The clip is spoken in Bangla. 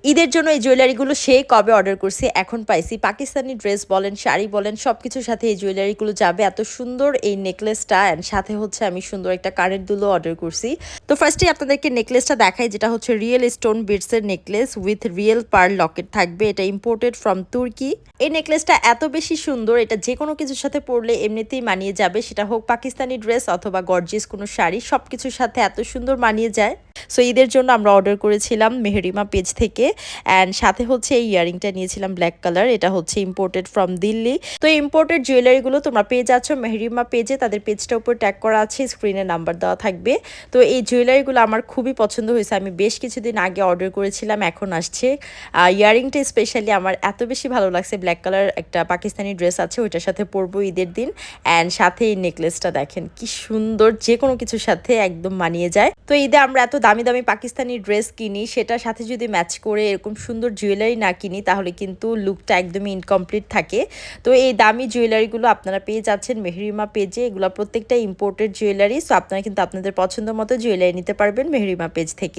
ঈদের জন্য এই জুয়েলারিগুলো সেই কবে অর্ডার করছি এখন পাইছি। পাকিস্তানি ড্রেস বলেন, শাড়ি বলেন সবকিছুর সাথে এই জুয়েলারিগুলো যাবে। এত সুন্দর এই নেকলেসটা অ্যান্ড সাথে হচ্ছে আমি সুন্দর একটা কানের দুলও অর্ডার করছি। তো ফার্স্টেই আপনাদেরকে নেকলেসটা দেখাই, যেটা হচ্ছে রিয়েল স্টোন বিটসের necklace with real pearl locket থাকবে। এটা ইম্পোর্টেড ফ্রম তুর্কি। এই নেকলেসটা এত বেশি সুন্দর, এটা যে কোনো কিছুর সাথে পরলে এমনিতেই মানিয়ে যাবে, সেটা হোক পাকিস্তানি ড্রেস অথবা গর্জিয়াস কোনো শাড়ি, সব কিছুর সাথে এত সুন্দর মানিয়ে যায়। সো ঈদের জন্য আমরা অর্ডার করেছিলাম মেহরিমা পেজ থেকে অ্যান্ড সাথে হচ্ছে এই ইয়ারিংটা নিয়েছিলাম ব্ল্যাক কালার। এটা হচ্ছে ইম্পোর্টেড ফ্রম দিল্লি। তো এই ইম্পোর্টেড জুয়েলারিগুলো তোমরা পেয়ে যাচ্ছ মেহরিমা পেজে, তাদের পেজটার উপর ট্যাগ করা আছে, স্ক্রিনে নাম্বার দেওয়া থাকবে। তো এই জুয়েলারিগুলো আমার খুবই পছন্দ হয়েছে, আমি বেশ কিছুদিন আগে অর্ডার করেছিলাম, এখন আসছে। ইয়ারিংটা স্পেশালি আমার এত বেশি ভালো লাগছে, ব্ল্যাক কালার একটা পাকিস্তানি ড্রেস আছে ওইটার সাথে পরবো ঈদের দিন। অ্যান্ড সাথে এই নেকলেসটা দেখেন কি সুন্দর, যে কোনো কিছুর সাথে একদম মানিয়ে যায়। তো ঈদে আমরা এত দামি দামি পাকিস্তানি ড্রেস কিনি, সেটার সাথে যদি ম্যাচ করে এরকম সুন্দর জুয়েলারি না কিনি তাহলে কিন্তু লুকটা একদমই ইনকমপ্লিট থাকে। তো এই দামি জুয়েলারিগুলো আপনারা পেয়ে যাচ্ছেন মেহরিমা পেজে, এগুলো প্রত্যেকটা ইম্পোর্টেড জুয়েলারি। সো আপনারা কিন্তু আপনাদের পছন্দ মতো জুয়েলারি নিতে পারবেন মেহরিমা পেজ থেকে।